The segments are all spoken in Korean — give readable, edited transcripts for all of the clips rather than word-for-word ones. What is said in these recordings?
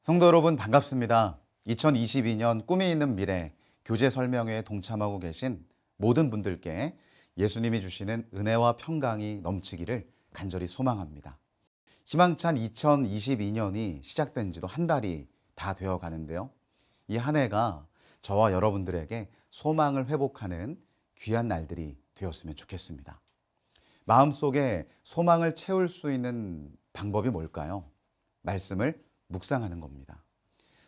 성도 여러분 반갑습니다. 2022년 꿈이 있는 미래 교재 설명회에 동참하고 계신 모든 분들께 예수님이 주시는 은혜와 평강이 넘치기를 간절히 소망합니다. 희망찬 2022년이 시작된 지도 한 달이 다 되어 가는데요. 이 한 해가 저와 여러분들에게 소망을 회복하는 귀한 날들이 되었으면 좋겠습니다. 마음속에 소망을 채울 수 있는 방법이 뭘까요? 말씀을 묵상하는 겁니다.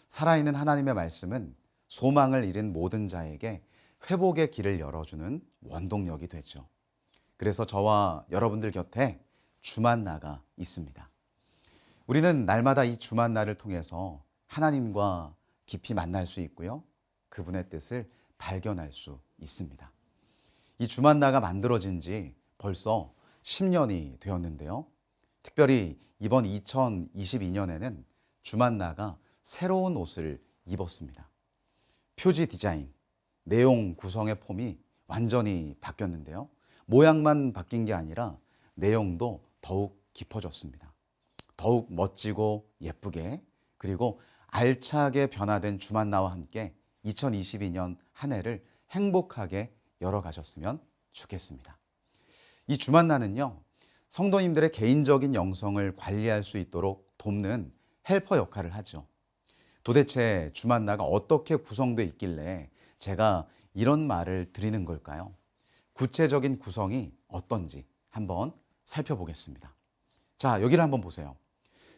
살아있는 하나님의 말씀은 소망을 잃은 모든 자에게 회복의 길을 열어주는 원동력이 되죠. 그래서 저와 여러분들 곁에 주만나가 있습니다. 우리는 날마다 이 주만나를 통해서 하나님과 깊이 만날 수 있고요. 그분의 뜻을 발견할 수 있습니다. 이 주만나가 만들어진 지 벌써 10년이 되었는데요. 특별히 이번 2022년에는 주만나가 새로운 옷을 입었습니다. 표지 디자인, 내용 구성의 폼이 완전히 바뀌었는데요. 모양만 바뀐 게 아니라 내용도 더욱 깊어졌습니다. 더욱 멋지고 예쁘게 그리고 알차게 변화된 주만나와 함께 2022년 한 해를 행복하게 열어가셨으면 좋겠습니다. 이 주만나는요, 성도님들의 개인적인 영성을 관리할 수 있도록 돕는 헬퍼 역할을 하죠. 도대체 주만나가 어떻게 구성되어 있길래 제가 이런 말을 드리는 걸까요? 구체적인 구성이 어떤지 한번 살펴보겠습니다. 자, 여기를 한번 보세요.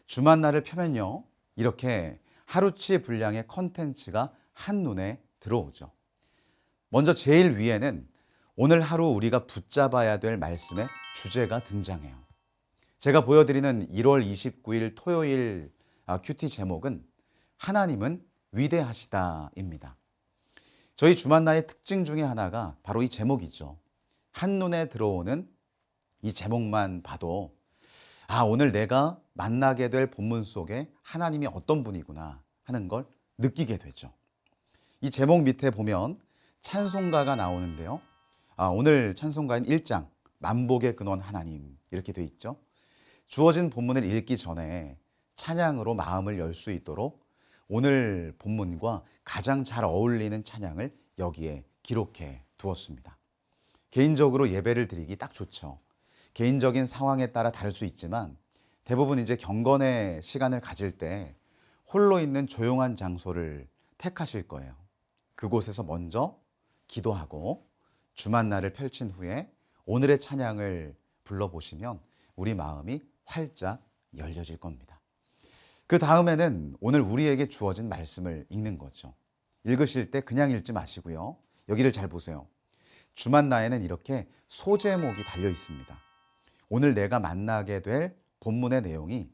주만나를 펴면요, 이렇게 하루치 분량의 컨텐츠가 한눈에 들어오죠. 먼저 제일 위에는 오늘 하루 우리가 붙잡아야 될 말씀의 주제가 등장해요. 제가 보여드리는 1월 29일 토요일 큐티 제목은 하나님은 위대하시다입니다. 저희 주만나의 특징 중에 하나가 바로 이 제목이죠. 한눈에 들어오는 이 제목만 봐도 오늘 내가 만나게 될 본문 속에 하나님이 어떤 분이구나 하는 걸 느끼게 되죠. 이 제목 밑에 보면 찬송가가 나오는데요. 오늘 찬송가인 1장 만복의 근원 하나님 이렇게 돼 있죠. 주어진 본문을 읽기 전에 찬양으로 마음을 열 수 있도록 오늘 본문과 가장 잘 어울리는 찬양을 여기에 기록해 두었습니다. 개인적으로 예배를 드리기 딱 좋죠. 개인적인 상황에 따라 다를 수 있지만 대부분 이제 경건의 시간을 가질 때 홀로 있는 조용한 장소를 택하실 거예요. 그곳에서 먼저 기도하고 주만나를 펼친 후에 오늘의 찬양을 불러보시면 우리 마음이 활짝 열려질 겁니다. 그 다음에는 오늘 우리에게 주어진 말씀을 읽는 거죠. 읽으실 때 그냥 읽지 마시고요. 여기를 잘 보세요. 주만나에는 이렇게 소제목이 달려 있습니다. 오늘 내가 만나게 될 본문의 내용이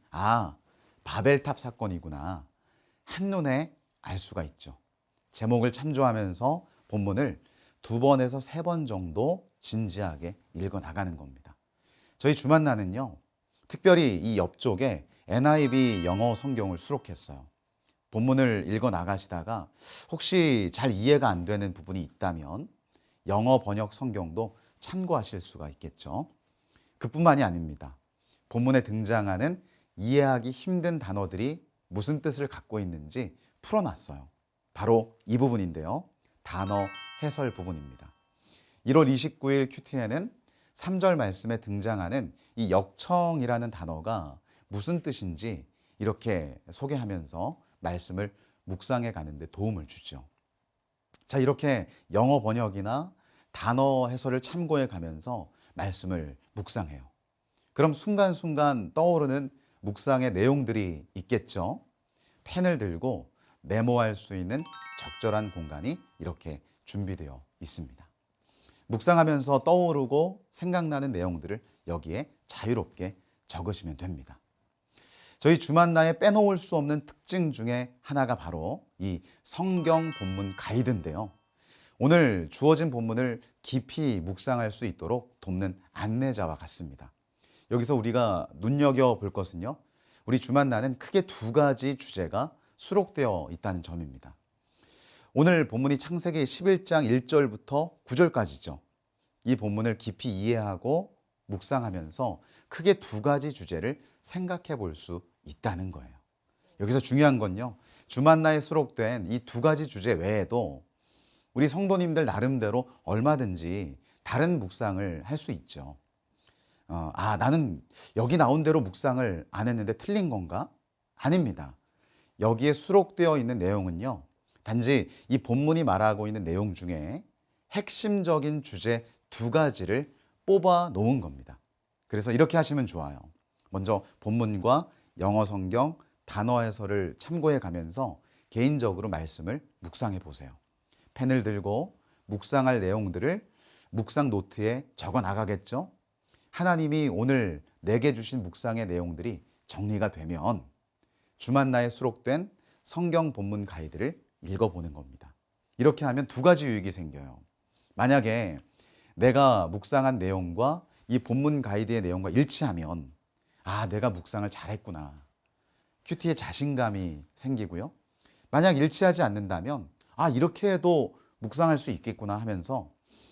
바벨탑 사건이구나 한눈에 알 수가 있죠. 제목을 참조하면서 본문을 2번에서 3번 정도 진지하게 읽어 나가는 겁니다. 저희 주만나는요, 특별히 이 옆쪽에 NIV 영어 성경을 수록했어요. 본문을 읽어 나가시다가 혹시 잘 이해가 안 되는 부분이 있다면 영어 번역 성경도 참고하실 수가 있겠죠. 그뿐만이 아닙니다. 본문에 등장하는 이해하기 힘든 단어들이 무슨 뜻을 갖고 있는지 풀어놨어요. 바로 이 부분인데요. 단어 해설 부분입니다. 1월 29일 큐티에는 3절 말씀에 등장하는 이 역청이라는 단어가 무슨 뜻인지 이렇게 소개하면서 말씀을 묵상해 가는데 도움을 주죠. 자, 이렇게 영어 번역이나 단어 해설을 참고해 가면서 말씀을 묵상해요. 그럼 순간순간 떠오르는 묵상의 내용들이 있겠죠. 펜을 들고 메모할 수 있는 적절한 공간이 이렇게 준비되어 있습니다. 묵상하면서 떠오르고 생각나는 내용들을 여기에 자유롭게 적으시면 됩니다. 저희 주만나에 빼놓을 수 없는 특징 중에 하나가 바로 이 성경 본문 가이드인데요. 오늘 주어진 본문을 깊이 묵상할 수 있도록 돕는 안내자와 같습니다. 여기서 우리가 눈여겨볼 것은요, 우리 주만나는 크게 2가지 주제가 수록되어 있다는 점입니다. 오늘 본문이 창세기 11장 1절부터 9절까지죠. 이 본문을 깊이 이해하고 묵상하면서 크게 2가지 주제를 생각해 볼 수 있다는 거예요. 여기서 중요한 건요. 주만나에 수록된 이 두 가지 주제 외에도 우리 성도님들 나름대로 얼마든지 다른 묵상을 할 수 있죠. 나는 여기 나온 대로 묵상을 안 했는데 틀린 건가? 아닙니다. 여기에 수록되어 있는 내용은요. 단지 이 본문이 말하고 있는 내용 중에 핵심적인 주제 두 가지를 뽑아 놓은 겁니다. 그래서 이렇게 하시면 좋아요. 먼저 본문과 영어 성경 단어 해설을 참고해 가면서 개인적으로 말씀을 묵상해 보세요. 펜을 들고 묵상할 내용들을 묵상 노트에 적어 나가겠죠? 하나님이 오늘 내게 주신 묵상의 내용들이 정리가 되면 주만나에 수록된 성경 본문 가이드를 읽어보는 겁니다. 이렇게 하면 두 가지 유익이 생겨요. 만약에 내가 묵상한 내용과 이 본문 가이드의 내용과 일치하면 내가 묵상을 잘했구나. 큐티에 자신감이 생기고요. 만약 일치하지 않는다면 이렇게 해도 묵상할 수 있겠구나 하면서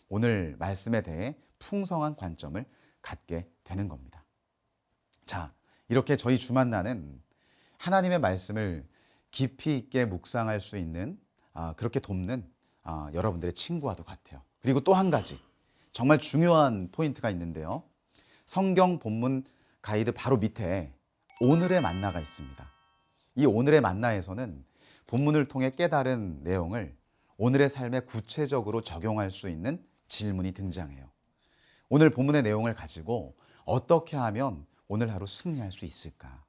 오늘 말씀에 대해 풍성한 관점을 갖게 되는 겁니다. 자, 이렇게 저희 주만나는 하나님의 말씀을 깊이 있게 묵상할 수 있는 그렇게 돕는 여러분들의 친구와도 같아요. 그리고 또 한 가지 정말 중요한 포인트가 있는데요. 성경 본문 가이드 바로 밑에 오늘의 만나가 있습니다. 이 오늘의 만나에서는 본문을 통해 깨달은 내용을 오늘의 삶에 구체적으로 적용할 수 있는 질문이 등장해요. 오늘 본문의 내용을 가지고 어떻게 하면 오늘 하루 승리할 수 있을까?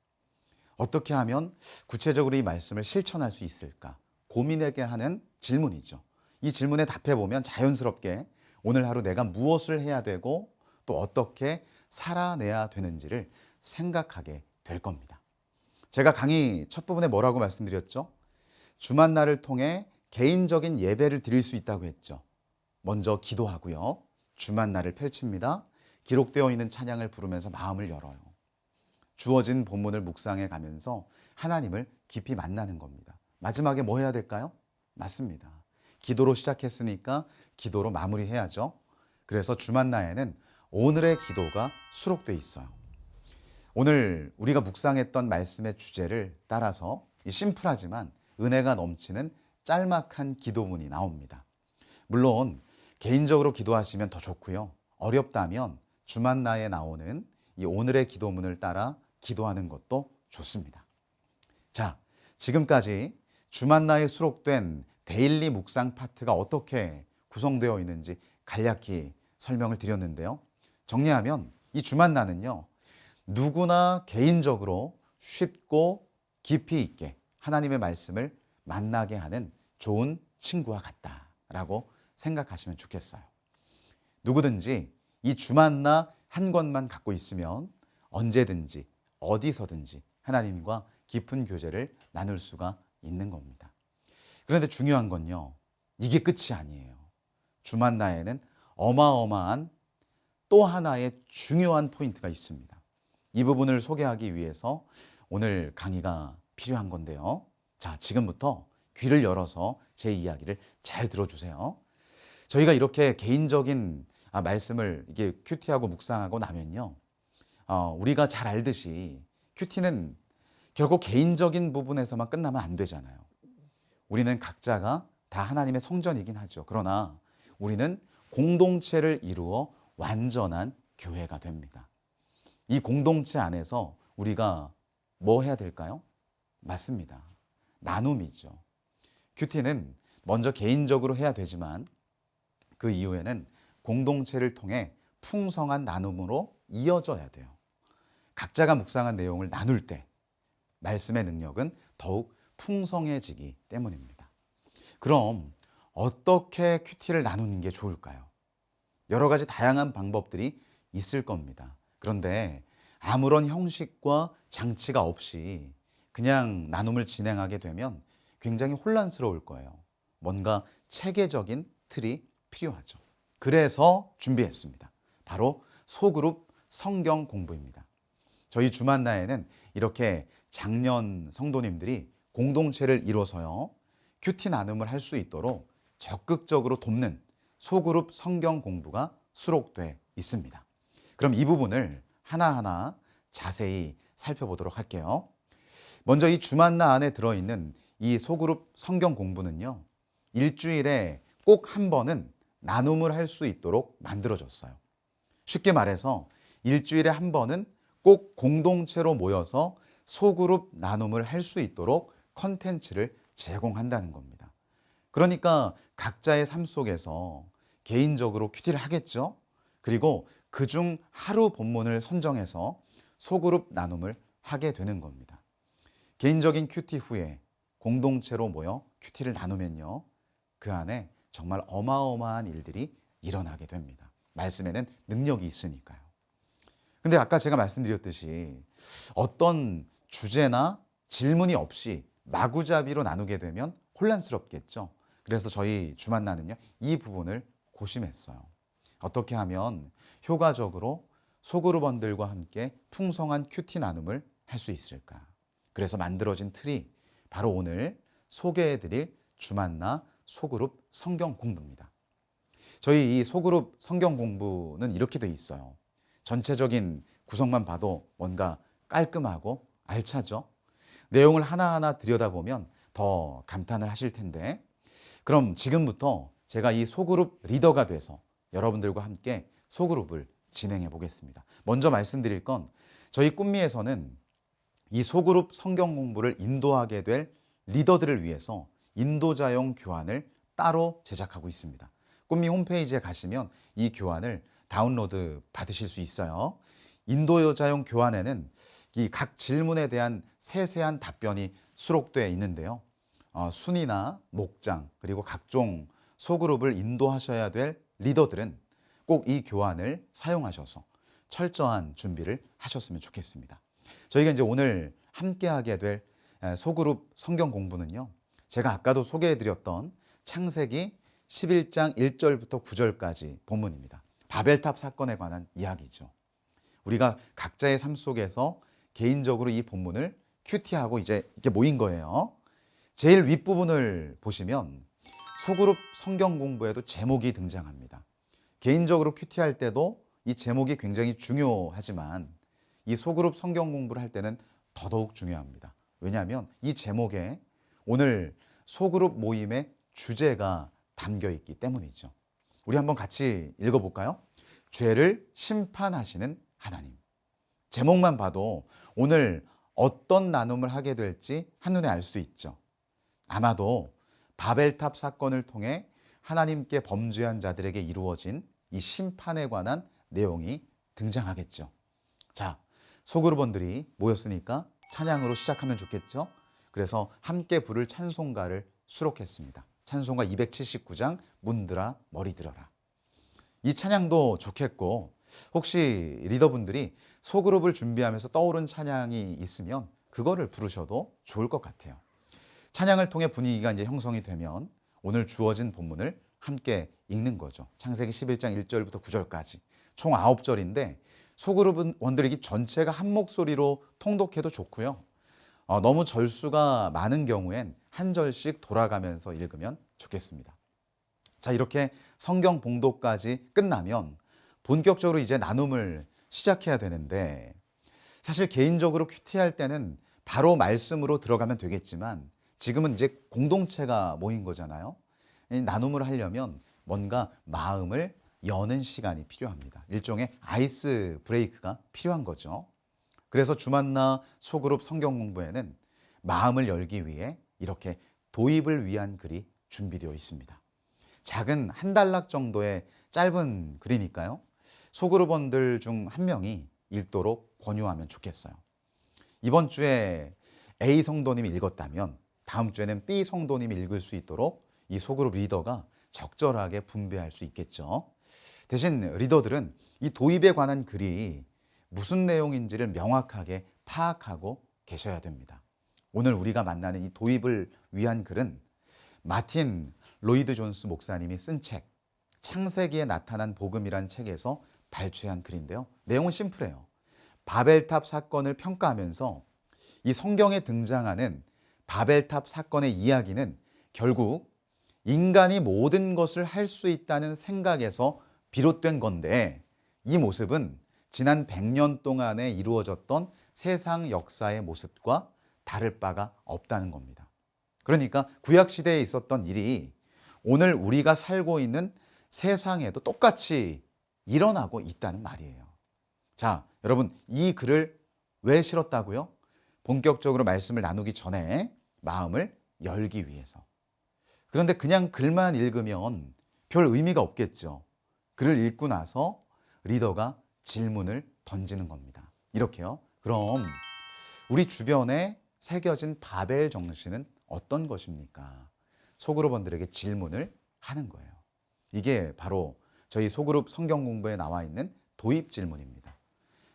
어떻게 하면 구체적으로 이 말씀을 실천할 수 있을까? 고민하게 하는 질문이죠. 이 질문에 답해보면 자연스럽게 오늘 하루 내가 무엇을 해야 되고 또 어떻게 살아내야 되는지를 생각하게 될 겁니다. 제가 강의 첫 부분에 뭐라고 말씀드렸죠? 주만나를 통해 개인적인 예배를 드릴 수 있다고 했죠. 먼저 기도하고요. 주만나를 펼칩니다. 기록되어 있는 찬양을 부르면서 마음을 열어요. 주어진 본문을 묵상해 가면서 하나님을 깊이 만나는 겁니다. 마지막에 뭐 해야 될까요? 맞습니다. 기도로 시작했으니까 기도로 마무리해야죠. 그래서 주만나에는 오늘의 기도가 수록되어 있어요. 오늘 우리가 묵상했던 말씀의 주제를 따라서 이 심플하지만 은혜가 넘치는 짤막한 기도문이 나옵니다. 물론 개인적으로 기도하시면 더 좋고요. 어렵다면 주만나에 나오는 이 오늘의 기도문을 따라 기도하는 것도 좋습니다. 자, 지금까지 주만나에 수록된 데일리 묵상 파트가 어떻게 구성되어 있는지 간략히 설명을 드렸는데요. 정리하면 이 주만나는요, 누구나 개인적으로 쉽고 깊이 있게 하나님의 말씀을 만나게 하는 좋은 친구와 같다라고 생각하시면 좋겠어요. 누구든지 이 주만나 한 권만 갖고 있으면 언제든지 어디서든지 하나님과 깊은 교제를 나눌 수가 있는 겁니다. 그런데 중요한 건요, 이게 끝이 아니에요. 주만나에는 어마어마한 또 하나의 중요한 포인트가 있습니다. 이 부분을 소개하기 위해서 오늘 강의가 필요한 건데요. 자, 지금부터 귀를 열어서 제 이야기를 잘 들어주세요. 저희가 이렇게 개인적인 말씀을 이게 큐티하고 묵상하고 나면요, 우리가 잘 알듯이 큐티는 결국 개인적인 부분에서만 끝나면 안 되잖아요. 우리는 각자가 다 하나님의 성전이긴 하죠. 그러나 우리는 공동체를 이루어 완전한 교회가 됩니다. 이 공동체 안에서 우리가 뭐 해야 될까요? 맞습니다. 나눔이죠. 큐티는 먼저 개인적으로 해야 되지만 그 이후에는 공동체를 통해 풍성한 나눔으로 이어져야 돼요. 각자가 묵상한 내용을 나눌 때 말씀의 능력은 더욱 풍성해지기 때문입니다. 그럼 어떻게 큐티를 나누는 게 좋을까요? 여러 가지 다양한 방법들이 있을 겁니다. 그런데 아무런 형식과 장치가 없이 그냥 나눔을 진행하게 되면 굉장히 혼란스러울 거예요. 뭔가 체계적인 틀이 필요하죠. 그래서 준비했습니다. 바로 소그룹 성경 공부입니다. 저희 주만나에는 이렇게 장년 성도님들이 공동체를 이뤄서요, 큐티 나눔을 할 수 있도록 적극적으로 돕는 소그룹 성경 공부가 수록돼 있습니다. 그럼 이 부분을 하나하나 자세히 살펴보도록 할게요. 먼저 이 주만나 안에 들어있는 이 소그룹 성경 공부는요, 일주일에 꼭 한 번은 나눔을 할 수 있도록 만들어졌어요. 쉽게 말해서 일주일에 한 번은 꼭 공동체로 모여서 소그룹 나눔을 할 수 있도록 컨텐츠를 제공한다는 겁니다. 그러니까 각자의 삶 속에서 개인적으로 큐티를 하겠죠. 그리고 그중 하루 본문을 선정해서 소그룹 나눔을 하게 되는 겁니다. 개인적인 큐티 후에 공동체로 모여 큐티를 나누면요, 그 안에 정말 어마어마한 일들이 일어나게 됩니다. 말씀에는 능력이 있으니까요. 근데 아까 제가 말씀드렸듯이 어떤 주제나 질문이 없이 마구잡이로 나누게 되면 혼란스럽겠죠. 그래서 저희 주만나는요, 이 부분을 고심했어요. 어떻게 하면 효과적으로 소그룹원들과 함께 풍성한 큐티 나눔을 할 수 있을까? 그래서 만들어진 틀이 바로 오늘 소개해드릴 주만나 소그룹 성경 공부입니다. 저희 이 소그룹 성경 공부는 이렇게 돼 있어요. 전체적인 구성만 봐도 뭔가 깔끔하고 알차죠. 내용을 하나하나 들여다보면 더 감탄을 하실 텐데, 그럼 지금부터 제가 이 소그룹 리더가 돼서 여러분들과 함께 소그룹을 진행해 보겠습니다. 먼저 말씀드릴 건 저희 꿈미에서는 이 소그룹 성경 공부를 인도하게 될 리더들을 위해서 인도자용 교환을 따로 제작하고 있습니다. 꿈미 홈페이지에 가시면 이 교환을 다운로드 받으실 수 있어요. 인도자용 교환에는 이 각 질문에 대한 세세한 답변이 수록되어 있는데요. 순위나 목장 그리고 각종 소그룹을 인도하셔야 될 리더들은 꼭 이 교환을 사용하셔서 철저한 준비를 하셨으면 좋겠습니다. 저희가 이제 오늘 함께하게 될 소그룹 성경 공부는요, 제가 아까도 소개해드렸던 창세기 11장 1절부터 9절까지 본문입니다. 바벨탑 사건에 관한 이야기죠. 우리가 각자의 삶 속에서 개인적으로 이 본문을 큐티하고 이제 이렇게 모인 거예요. 제일 윗부분을 보시면 소그룹 성경 공부에도 제목이 등장합니다. 개인적으로 큐티할 때도 이 제목이 굉장히 중요하지만 이 소그룹 성경 공부를 할 때는 더더욱 중요합니다. 왜냐하면 이 제목에 오늘 소그룹 모임의 주제가 담겨 있기 때문이죠. 우리 한번 같이 읽어볼까요? 죄를 심판하시는 하나님. 제목만 봐도 오늘 어떤 나눔을 하게 될지 한눈에 알 수 있죠. 아마도 바벨탑 사건을 통해 하나님께 범죄한 자들에게 이루어진 이 심판에 관한 내용이 등장하겠죠. 자, 소그룹원들이 모였으니까 찬양으로 시작하면 좋겠죠. 그래서 함께 부를 찬송가를 수록했습니다. 찬송가 279장 문들아 머리 들어라. 이 찬양도 좋겠고, 혹시 리더분들이 소그룹을 준비하면서 떠오른 찬양이 있으면 그거를 부르셔도 좋을 것 같아요. 찬양을 통해 분위기가 이제 형성이 되면 오늘 주어진 본문을 함께 읽는 거죠. 창세기 11장 1절부터 9절까지 총 9절인데 소그룹 원들이 전체가 한 목소리로 통독해도 좋고요. 너무 절수가 많은 경우엔 한 절씩 돌아가면서 읽으면 좋겠습니다. 자, 이렇게 성경 봉독까지 끝나면 본격적으로 이제 나눔을 시작해야 되는데, 사실 개인적으로 큐티할 때는 바로 말씀으로 들어가면 되겠지만 지금은 이제 공동체가 모인 거잖아요. 나눔을 하려면 뭔가 마음을 여는 시간이 필요합니다. 일종의 아이스 브레이크가 필요한 거죠. 그래서 주만나 소그룹 성경 공부에는 마음을 열기 위해 이렇게 도입을 위한 글이 준비되어 있습니다. 작은 한 단락 정도의 짧은 글이니까요. 소그룹원들 중 한 명이 읽도록 권유하면 좋겠어요. 이번 주에 A 성도님이 읽었다면 다음 주에는 B 성도님이 읽을 수 있도록 이 소그룹 리더가 적절하게 분배할 수 있겠죠. 대신 리더들은 이 도입에 관한 글이 무슨 내용인지를 명확하게 파악하고 계셔야 됩니다. 오늘 우리가 만나는 이 도입을 위한 글은 마틴 로이드 존스 목사님이 쓴 책, 창세기에 나타난 복음이란 책에서 발췌한 글인데요. 내용은 심플해요. 바벨탑 사건을 평가하면서 이 성경에 등장하는 바벨탑 사건의 이야기는 결국 인간이 모든 것을 할 수 있다는 생각에서 비롯된 건데, 이 모습은 지난 100년 동안에 이루어졌던 세상 역사의 모습과 다를 바가 없다는 겁니다. 그러니까 구약 시대에 있었던 일이 오늘 우리가 살고 있는 세상에도 똑같이 일어나고 있다는 말이에요. 자, 여러분, 이 글을 왜 실었다고요? 본격적으로 말씀을 나누기 전에 마음을 열기 위해서. 그런데 그냥 글만 읽으면 별 의미가 없겠죠. 글을 읽고 나서 리더가 질문을 던지는 겁니다. 이렇게요. 그럼 우리 주변에 새겨진 바벨 정신은 어떤 것입니까? 소그룹원들에게 질문을 하는 거예요. 이게 바로 저희 소그룹 성경 공부에 나와 있는 도입 질문입니다.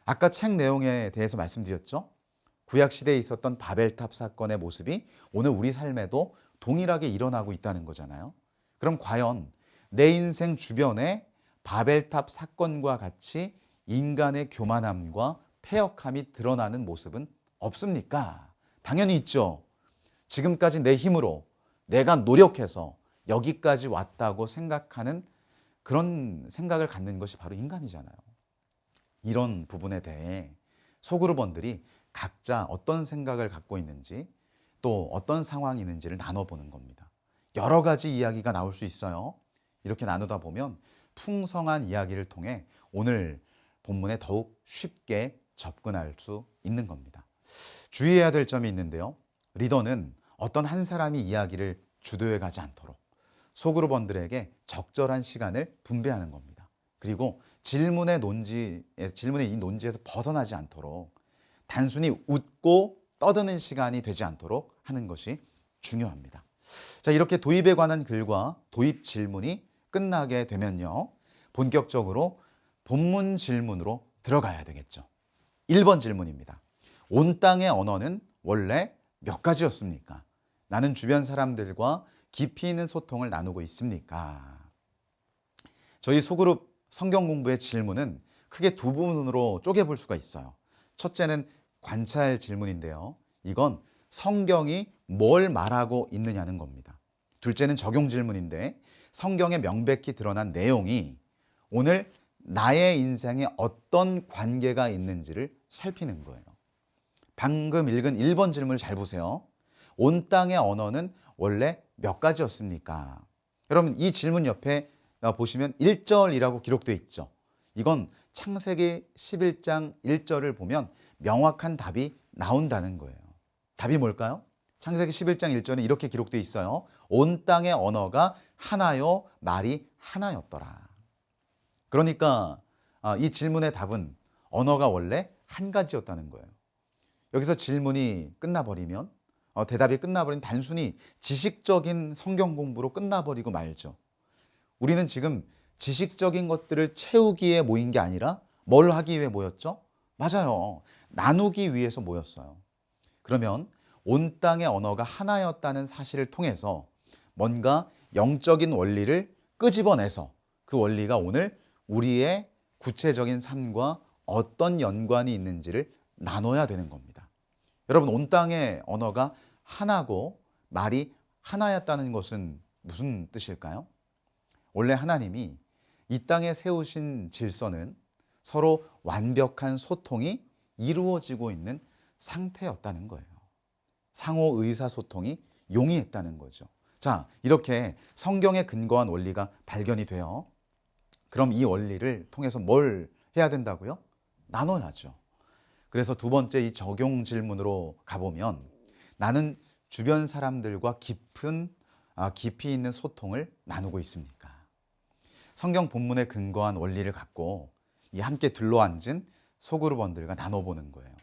아까 책 내용에 대해서 말씀드렸죠? 구약 시대에 있었던 바벨탑 사건의 모습이 오늘 우리 삶에도 동일하게 일어나고 있다는 거잖아요. 그럼 과연 내 인생 주변에 바벨탑 사건과 같이 인간의 교만함과 패역함이 드러나는 모습은 없습니까? 당연히 있죠. 지금까지 내 힘으로 내가 노력해서 여기까지 왔다고 생각하는 그런 생각을 갖는 것이 바로 인간이잖아요. 이런 부분에 대해 소그룹원들이 각자 어떤 생각을 갖고 있는지 또 어떤 상황이 있는지를 나눠보는 겁니다. 여러 가지 이야기가 나올 수 있어요. 이렇게 나누다 보면 풍성한 이야기를 통해 오늘 본문에 더욱 쉽게 접근할 수 있는 겁니다. 주의해야 될 점이 있는데요. 리더는 어떤 한 사람이 이야기를 주도해 가지 않도록 소그룹원들에게 적절한 시간을 분배하는 겁니다. 그리고 질문의 이 논지에서 벗어나지 않도록 단순히 웃고 떠드는 시간이 되지 않도록 하는 것이 중요합니다. 자, 이렇게 도입에 관한 글과 도입 질문이 끝나게 되면요. 본격적으로 본문 질문으로 들어가야 되겠죠. 1번 질문입니다. 온 땅의 언어는 원래 몇 가지였습니까? 나는 주변 사람들과 깊이 있는 소통을 나누고 있습니까? 저희 소그룹 성경 공부의 질문은 크게 두 부분으로 쪼개볼 수가 있어요. 첫째는 관찰 질문인데요. 이건 성경이 뭘 말하고 있느냐는 겁니다. 둘째는 적용 질문인데 성경에 명백히 드러난 내용이 오늘 나의 인생에 어떤 관계가 있는지를 살피는 거예요. 방금 읽은 1번 질문을 잘 보세요. 온 땅의 언어는 원래 몇 가지였습니까? 여러분, 이 질문 옆에 보시면 1절이라고 기록되어 있죠. 이건 창세기 11장 1절을 보면 명확한 답이 나온다는 거예요. 답이 뭘까요? 창세기 11장 1절은 이렇게 기록되어 있어요. 온 땅의 언어가 하나요, 말이 하나였더라. 그러니까 이 질문의 답은 언어가 원래 한 가지였다는 거예요. 여기서 질문이 끝나버리면 대답이 끝나버린 단순히 지식적인 성경 공부로 끝나버리고 말죠. 우리는 지금 지식적인 것들을 채우기에 모인 게 아니라 뭘 하기 위해 모였죠? 맞아요. 나누기 위해서 모였어요. 그러면 온 땅의 언어가 하나였다는 사실을 통해서 뭔가 영적인 원리를 끄집어내서 그 원리가 오늘 우리의 구체적인 삶과 어떤 연관이 있는지를 나눠야 되는 겁니다. 여러분, 온 땅의 언어가 하나고 말이 하나였다는 것은 무슨 뜻일까요? 원래 하나님이 이 땅에 세우신 질서는 서로 완벽한 소통이 이루어지고 있는 상태였다는 거예요. 상호 의사소통이 용이했다는 거죠. 자, 이렇게 성경에 근거한 원리가 발견이 돼요. 그럼 이 원리를 통해서 뭘 해야 된다고요? 나눠야죠. 그래서 두 번째 이 적용 질문으로 가보면 나는 주변 사람들과 깊이 있는 소통을 나누고 있습니까? 성경 본문에 근거한 원리를 갖고 이 함께 둘러앉은 소그룹원들과 나눠보는 거예요.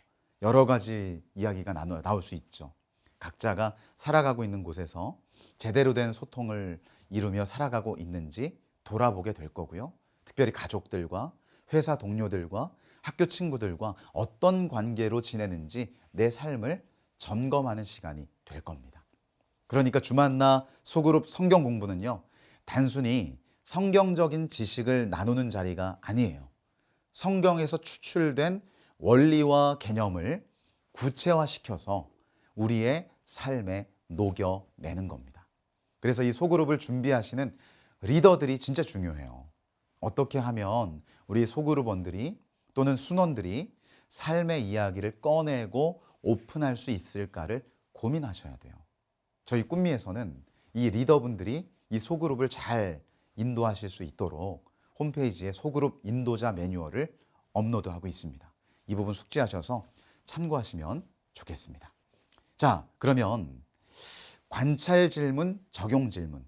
여러 가지 이야기가 나올 수 있죠. 각자가 살아가고 있는 곳에서 제대로 된 소통을 이루며 살아가고 있는지 돌아보게 될 거고요. 특별히 가족들과 회사 동료들과 학교 친구들과 어떤 관계로 지내는지 내 삶을 점검하는 시간이 될 겁니다. 그러니까 주만나 소그룹 성경 공부는요, 단순히 성경적인 지식을 나누는 자리가 아니에요. 성경에서 추출된 원리와 개념을 구체화시켜서 우리의 삶에 녹여내는 겁니다. 그래서 이 소그룹을 준비하시는 리더들이 진짜 중요해요. 어떻게 하면 우리 소그룹원들이 또는 순원들이 삶의 이야기를 꺼내고 오픈할 수 있을까를 고민하셔야 돼요. 저희 꿈미에서는 이 리더분들이 이 소그룹을 잘 인도하실 수 있도록 홈페이지에 소그룹 인도자 매뉴얼을 업로드하고 있습니다. 이 부분 숙지하셔서 참고하시면 좋겠습니다. 자, 그러면 관찰 질문, 적용 질문,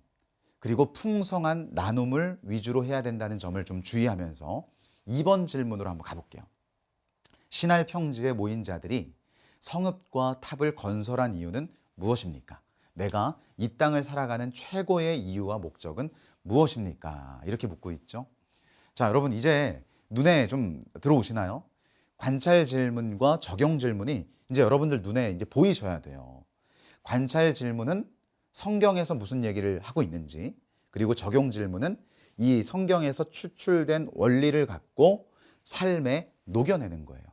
그리고 풍성한 나눔을 위주로 해야 된다는 점을 좀 주의하면서 2번 질문으로 한번 가볼게요. 신할 평지에 모인 자들이 성읍과 탑을 건설한 이유는 무엇입니까? 내가 이 땅을 살아가는 최고의 이유와 목적은 무엇입니까? 이렇게 묻고 있죠. 자, 여러분 이제 눈에 좀 들어오시나요? 관찰 질문과 적용 질문이 이제 여러분들 눈에 이제 보이셔야 돼요. 관찰 질문은 성경에서 무슨 얘기를 하고 있는지, 그리고 적용 질문은 이 성경에서 추출된 원리를 갖고 삶에 녹여내는 거예요.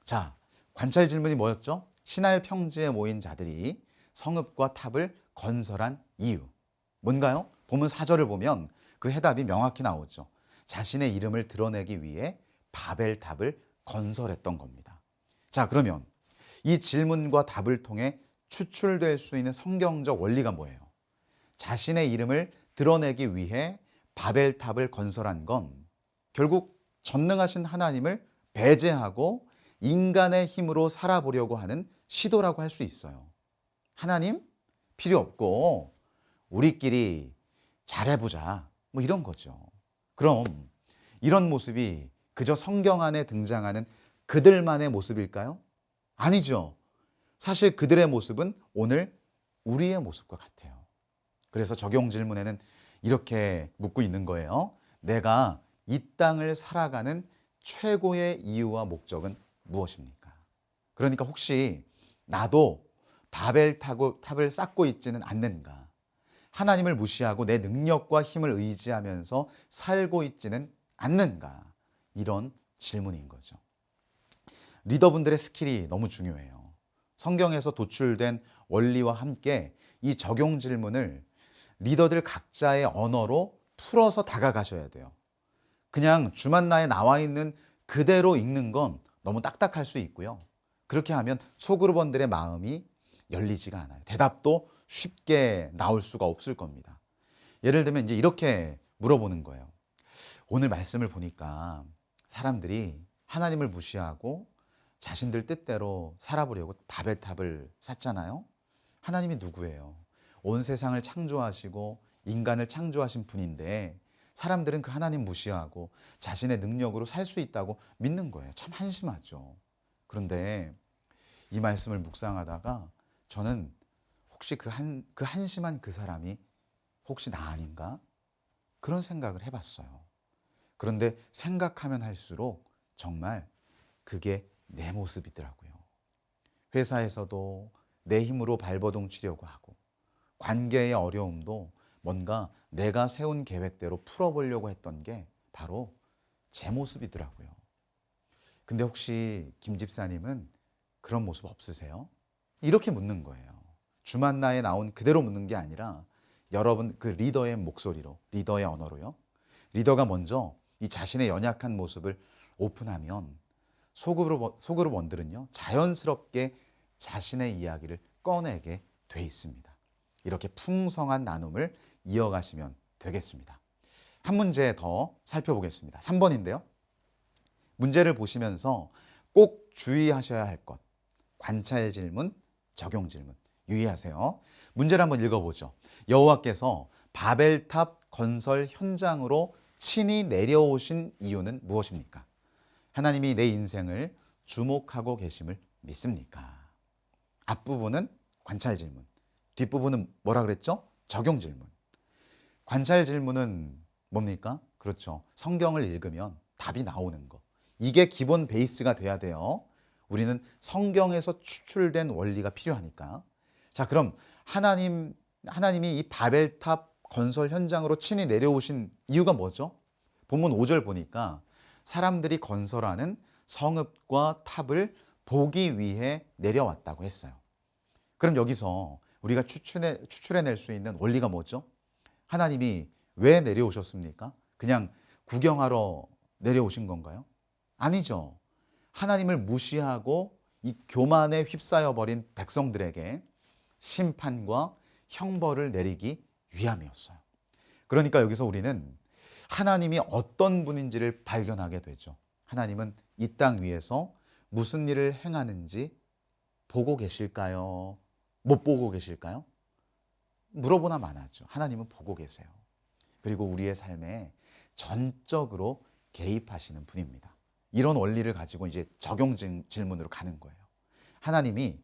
자, 관찰 질문이 뭐였죠? 신할 평지에 모인 자들이 성읍과 탑을 건설한 이유. 뭔가요? 본문 4절을 보면 그 해답이 명확히 나오죠. 자신의 이름을 드러내기 위해 바벨탑을 건설했던 겁니다. 자, 그러면 이 질문과 답을 통해 추출될 수 있는 성경적 원리가 뭐예요? 자신의 이름을 드러내기 위해 바벨탑을 건설한 건 결국 전능하신 하나님을 배제하고 인간의 힘으로 살아보려고 하는 시도라고 할 수 있어요. 하나님 필요 없고 우리끼리 잘해보자, 뭐 이런 거죠. 그럼 이런 모습이 그저 성경 안에 등장하는 그들만의 모습일까요? 아니죠. 사실 그들의 모습은 오늘 우리의 모습과 같아요. 그래서 적용 질문에는 이렇게 묻고 있는 거예요. 내가 이 땅을 살아가는 최고의 이유와 목적은 무엇입니까? 그러니까 혹시 나도 바벨탑을 쌓고 있지는 않는가? 하나님을 무시하고 내 능력과 힘을 의지하면서 살고 있지는 않는가? 이런 질문인 거죠. 리더분들의 스킬이 너무 중요해요. 성경에서 도출된 원리와 함께 이 적용 질문을 리더들 각자의 언어로 풀어서 다가가셔야 돼요. 그냥 주만나에 나와 있는 그대로 읽는 건 너무 딱딱할 수 있고요. 그렇게 하면 소그룹원들의 마음이 열리지가 않아요. 대답도 쉽게 나올 수가 없을 겁니다. 예를 들면 이제 이렇게 물어보는 거예요. 오늘 말씀을 보니까 사람들이 하나님을 무시하고 자신들 뜻대로 살아보려고 바벨탑을 쌓잖아요. 하나님이 누구예요? 온 세상을 창조하시고 인간을 창조하신 분인데 사람들은 그 하나님 무시하고 자신의 능력으로 살 수 있다고 믿는 거예요. 참 한심하죠. 그런데 이 말씀을 묵상하다가 저는 혹시 그 한심한 그 사람이 혹시 나 아닌가? 그런 생각을 해봤어요. 그런데 생각하면 할수록 정말 그게 내 모습이더라고요. 회사에서도 내 힘으로 발버둥 치려고 하고 관계의 어려움도 뭔가 내가 세운 계획대로 풀어보려고 했던 게 바로 제 모습이더라고요. 근데 혹시 김 집사님은 그런 모습 없으세요? 이렇게 묻는 거예요. 주만나에 나온 그대로 묻는 게 아니라 여러분 그 리더의 목소리로, 리더의 언어로요. 리더가 먼저 이 자신의 연약한 모습을 오픈하면 소그룹원들은요 자연스럽게 자신의 이야기를 꺼내게 돼 있습니다. 이렇게 풍성한 나눔을 이어가시면 되겠습니다. 한 문제 더 살펴보겠습니다. 3번인데요. 문제를 보시면서 꼭 주의하셔야 할 것. 관찰 질문, 적용 질문. 유의하세요. 문제를 한번 읽어보죠. 여호와께서 바벨탑 건설 현장으로 친히 내려오신 이유는 무엇입니까? 하나님이 내 인생을 주목하고 계심을 믿습니까? 앞부분은 관찰 질문, 뒷부분은 뭐라 그랬죠? 적용 질문. 관찰 질문은 뭡니까? 그렇죠. 성경을 읽으면 답이 나오는 거. 이게 기본 베이스가 돼야 돼요. 우리는 성경에서 추출된 원리가 필요하니까. 자, 그럼 하나님이 이 바벨탑 건설 현장으로 친히 내려오신 이유가 뭐죠? 본문 5절 보니까 사람들이 건설하는 성읍과 탑을 보기 위해 내려왔다고 했어요. 그럼 여기서 우리가 추출해낼 수 있는 원리가 뭐죠? 하나님이 왜 내려오셨습니까? 그냥 구경하러 내려오신 건가요? 아니죠. 하나님을 무시하고 이 교만에 휩싸여 버린 백성들에게 심판과 형벌을 내리기 위함이었어요. 그러니까 여기서 우리는 하나님이 어떤 분인지를 발견하게 되죠. 하나님은 이 땅 위에서 무슨 일을 행하는지 보고 계실까요? 못 보고 계실까요? 물어보나 마나죠. 하나님은 보고 계세요. 그리고 우리의 삶에 전적으로 개입하시는 분입니다. 이런 원리를 가지고 이제 적용 질문으로 가는 거예요. 하나님이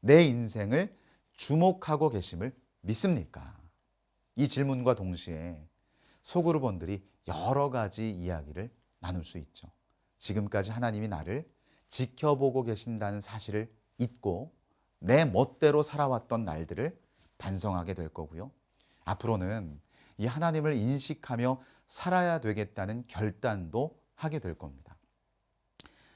내 인생을 주목하고 계심을 믿습니까? 이 질문과 동시에 소그룹원들이 여러 가지 이야기를 나눌 수 있죠. 지금까지 하나님이 나를 지켜보고 계신다는 사실을 잊고 내 멋대로 살아왔던 날들을 반성하게 될 거고요. 앞으로는 이 하나님을 인식하며 살아야 되겠다는 결단도 하게 될 겁니다.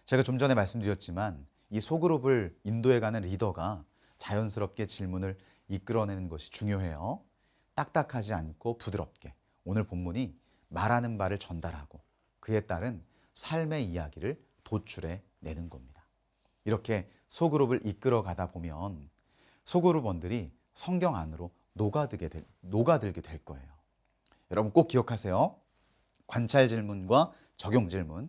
제가 좀 전에 말씀드렸지만 이 소그룹을 인도해가는 리더가 자연스럽게 질문을 이끌어내는 것이 중요해요. 딱딱하지 않고 부드럽게 오늘 본문이 말하는 바를 전달하고 그에 따른 삶의 이야기를 도출해 내는 겁니다. 이렇게 소그룹을 이끌어가다 보면 소그룹원들이 성경 안으로 녹아들게 될 거예요. 여러분 꼭 기억하세요. 관찰 질문과 적용 질문,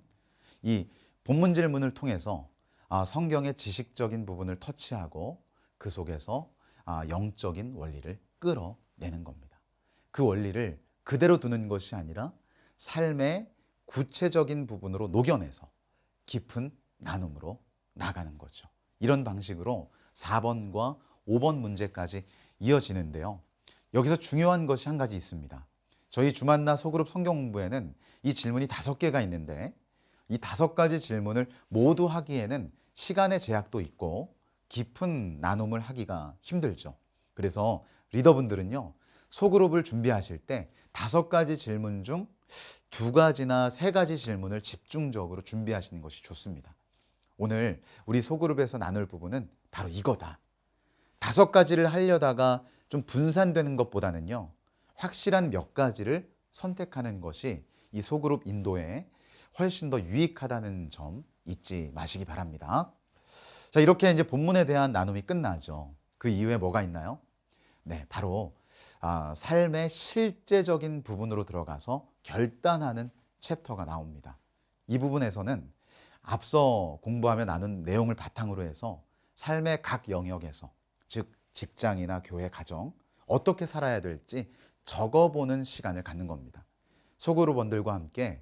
이 본문 질문을 통해서 성경의 지식적인 부분을 터치하고 그 속에서 영적인 원리를 끌어내는 겁니다. 그 원리를 그대로 두는 것이 아니라 삶의 구체적인 부분으로 녹여내서 깊은 나눔으로 나가는 거죠. 이런 방식으로 4번과 5번 문제까지 이어지는데요. 여기서 중요한 것이 한 가지 있습니다. 저희 주만나 소그룹 성경 공부에는 이 질문이 5개가 있는데 이 5가지 질문을 모두 하기에는 시간의 제약도 있고 깊은 나눔을 하기가 힘들죠. 그래서 리더분들은요, 소그룹을 준비하실 때 5가지 질문 중 2가지나 3가지 질문을 집중적으로 준비하시는 것이 좋습니다. 오늘 우리 소그룹에서 나눌 부분은 바로 이거다. 5가지를 하려다가 좀 분산되는 것보다는요, 확실한 몇 가지를 선택하는 것이 이 소그룹 인도에 훨씬 더 유익하다는 점 잊지 마시기 바랍니다. 자, 이렇게 이제 본문에 대한 나눔이 끝나죠. 그 이후에 뭐가 있나요? 네, 바로 삶의 실제적인 부분으로 들어가서 결단하는 챕터가 나옵니다. 이 부분에서는 앞서 공부하며 나눈 내용을 바탕으로 해서 삶의 각 영역에서, 즉 직장이나 교회, 가정 어떻게 살아야 될지 적어보는 시간을 갖는 겁니다. 소그룹원들과 함께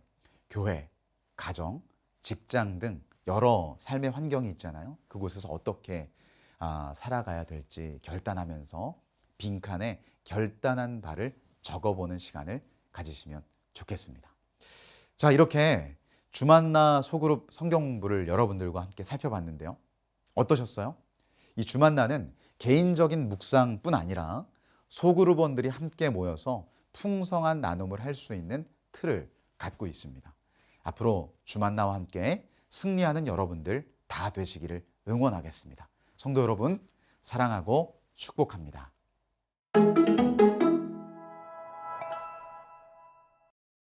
교회, 가정, 직장 등 여러 삶의 환경이 있잖아요. 그곳에서 어떻게 살아가야 될지 결단하면서 빈칸에 결단한 바를 적어보는 시간을 가지시면 좋겠습니다. 자, 이렇게 주만나 소그룹 성경 공부를 여러분들과 함께 살펴봤는데요. 어떠셨어요? 이 주만나는 개인적인 묵상뿐 아니라 소그룹원들이 함께 모여서 풍성한 나눔을 할 수 있는 틀을 갖고 있습니다. 앞으로 주만나와 함께 승리하는 여러분들 다 되시기를 응원하겠습니다. 성도 여러분, 사랑하고 축복합니다.